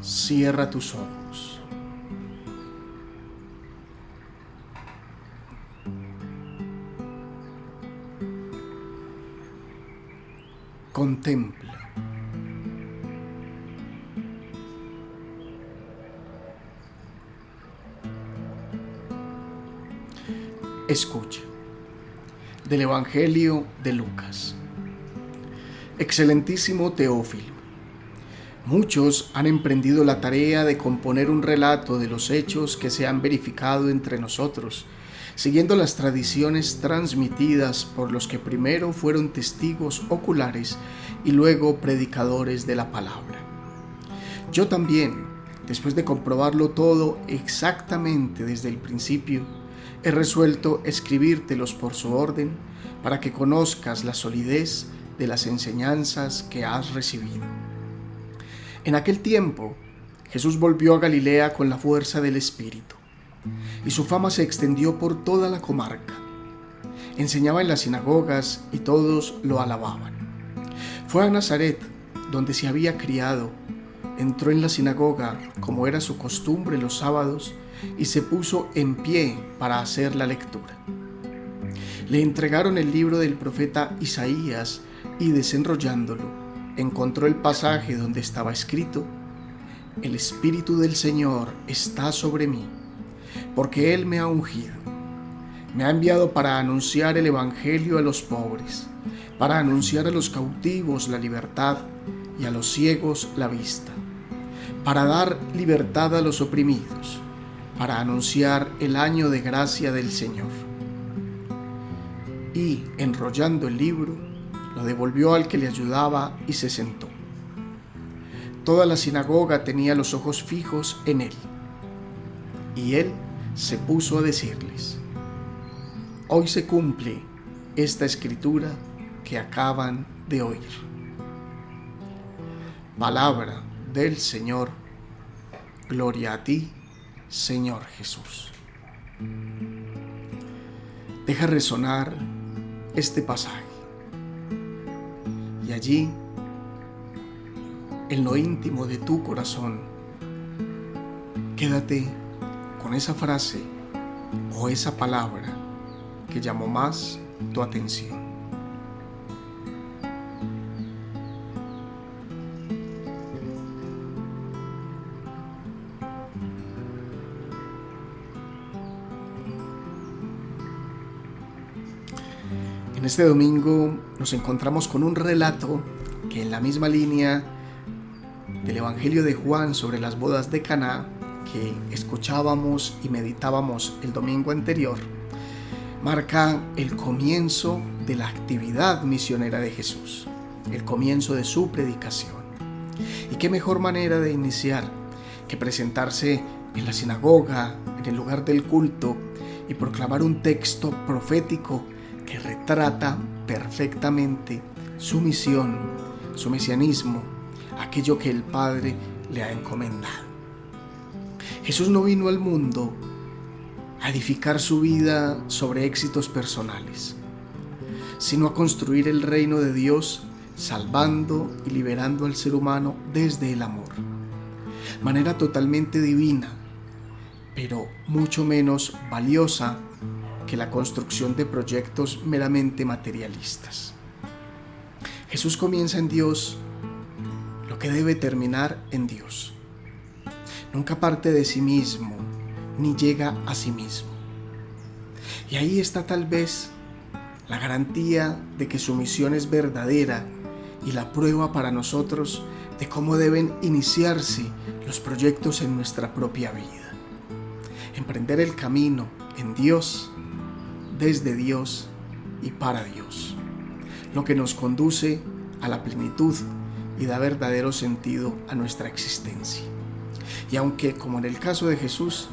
Cierra tus ojos. Contempla. Escucha. Del Evangelio de Lucas. Excelentísimo Teófilo, muchos han emprendido la tarea de componer un relato de los hechos que se han verificado entre nosotros, siguiendo las tradiciones transmitidas por los que primero fueron testigos oculares y luego predicadores de la palabra. Yo también, después de comprobarlo todo exactamente desde el principio, he resuelto escribírtelos por su orden para que conozcas la solidez de las enseñanzas que has recibido. En aquel tiempo, Jesús volvió a Galilea con la fuerza del Espíritu, y su fama se extendió por toda la comarca. Enseñaba en las sinagogas y todos lo alababan. Fue a Nazaret, donde se había criado. Entró en la sinagoga, como era su costumbre los sábados, y se puso en pie para hacer la lectura. Le entregaron el libro del profeta Isaías y desenrollándolo, encontró el pasaje donde estaba escrito: El Espíritu del Señor está sobre mí, porque Él me ha ungido. Me ha enviado para anunciar el Evangelio a los pobres, para anunciar a los cautivos la libertad y a los ciegos la vista, para dar libertad a los oprimidos, para anunciar el año de gracia del Señor. Y, enrollando el libro, lo devolvió al que le ayudaba y se sentó. Toda la sinagoga tenía los ojos fijos en él. Y él se puso a decirles: Hoy se cumple esta escritura que acaban de oír. Palabra del Señor. Gloria a ti, Señor Jesús. Deja resonar este pasaje. Y allí, en lo íntimo de tu corazón, quédate con esa frase o esa palabra que llamó más tu atención. En este domingo nos encontramos con un relato que, en la misma línea del Evangelio de Juan sobre las bodas de Caná que escuchábamos y meditábamos el domingo anterior, marca el comienzo de la actividad misionera de Jesús, el comienzo de su predicación. Y qué mejor manera de iniciar que presentarse en la sinagoga, en el lugar del culto, y proclamar un texto profético que retrata perfectamente su misión, su mesianismo, aquello que el Padre le ha encomendado. Jesús no vino al mundo a edificar su vida sobre éxitos personales, sino a construir el reino de Dios, salvando y liberando al ser humano desde el amor. Manera totalmente divina, pero mucho menos valiosa que la construcción de proyectos meramente materialistas. Jesús comienza en Dios lo que debe terminar en Dios. Nunca parte de sí mismo, ni llega a sí mismo. Y ahí está tal vez la garantía de que su misión es verdadera y la prueba para nosotros de cómo deben iniciarse los proyectos en nuestra propia vida. Emprender el camino en Dios, desde Dios y para Dios, lo que nos conduce a la plenitud y da verdadero sentido a nuestra existencia. Y aunque, como en el caso de Jesús,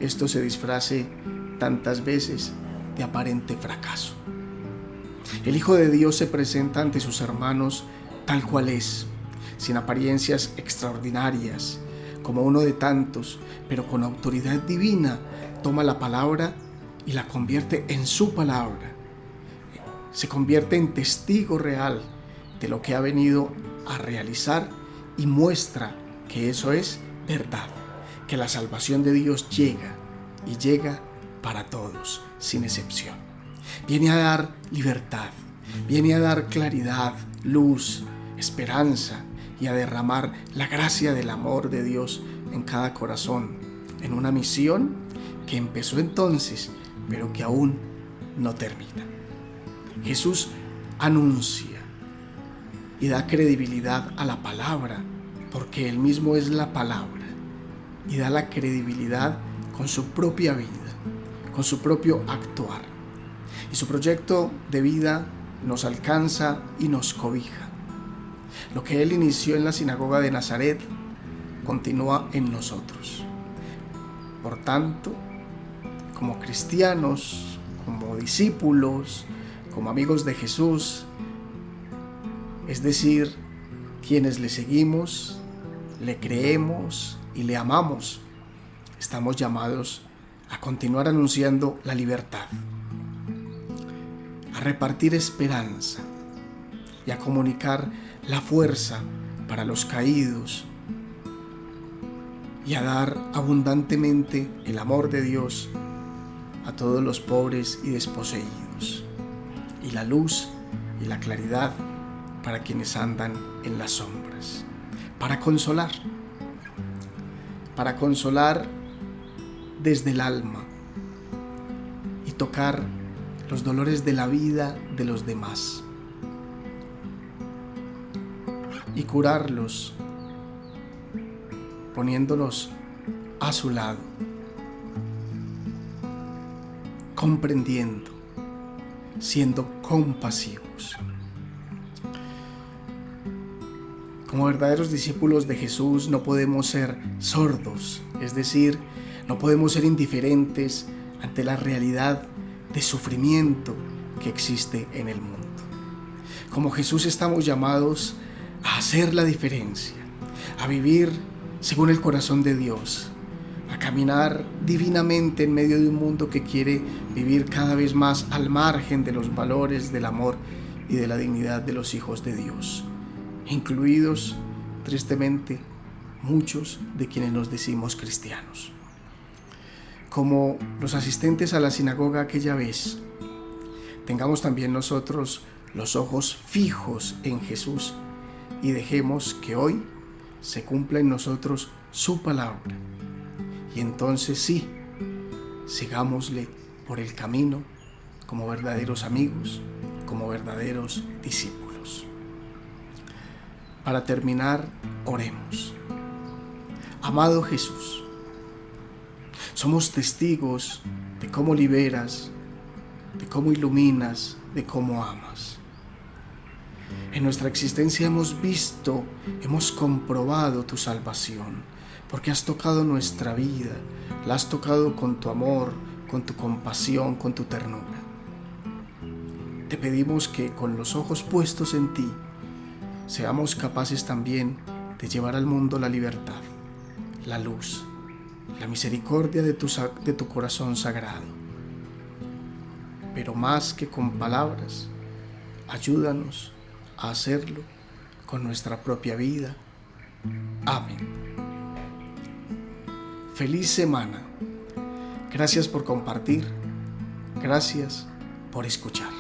esto se disfrace tantas veces de aparente fracaso, el Hijo de Dios se presenta ante sus hermanos tal cual es, sin apariencias extraordinarias, como uno de tantos, pero con autoridad divina toma la palabra y la convierte en su palabra. Se convierte en testigo real de lo que ha venido a realizar y muestra que eso es verdad, que la salvación de Dios llega y llega para todos, sin excepción. Viene a dar libertad, viene a dar claridad, luz, esperanza y a derramar la gracia del amor de Dios en cada corazón, en una misión que empezó entonces, pero que aún no termina. Jesús anuncia y da credibilidad a la palabra, porque Él mismo es la palabra, y da la credibilidad con su propia vida, con su propio actuar. Y su proyecto de vida nos alcanza y nos cobija. Lo que Él inició en la sinagoga de Nazaret continúa en nosotros. Por tanto, como cristianos, como discípulos, como amigos de Jesús, es decir, quienes le seguimos, le creemos y le amamos, estamos llamados a continuar anunciando la libertad, a repartir esperanza y a comunicar la fuerza para los caídos y a dar abundantemente el amor de Dios a todos los pobres y desposeídos, y la luz y la claridad para quienes andan en las sombras, para consolar desde el alma y tocar los dolores de la vida de los demás y curarlos poniéndonos a su lado, comprendiendo, siendo compasivos. Como verdaderos discípulos de Jesús no podemos ser sordos, es decir, no podemos ser indiferentes ante la realidad de sufrimiento que existe en el mundo. Como Jesús estamos llamados a hacer la diferencia, a vivir según el corazón de Dios, a caminar divinamente en medio de un mundo que quiere vivir cada vez más al margen de los valores del amor y de la dignidad de los hijos de Dios, incluidos, tristemente, muchos de quienes nos decimos cristianos. Como los asistentes a la sinagoga aquella vez, tengamos también nosotros los ojos fijos en Jesús y dejemos que hoy se cumpla en nosotros su palabra. Y entonces sí, sigámosle por el camino como verdaderos amigos, como verdaderos discípulos. Para terminar, oremos. Amado Jesús, somos testigos de cómo liberas, de cómo iluminas, de cómo amas. En nuestra existencia hemos visto, hemos comprobado tu salvación, porque has tocado nuestra vida, la has tocado con tu amor, con tu compasión, con tu ternura. Te pedimos que con los ojos puestos en ti, seamos capaces también de llevar al mundo la libertad, la luz, la misericordia de tu corazón sagrado. Pero más que con palabras, ayúdanos a hacerlo con nuestra propia vida. Amén. Feliz semana. Gracias por compartir. Gracias por escuchar.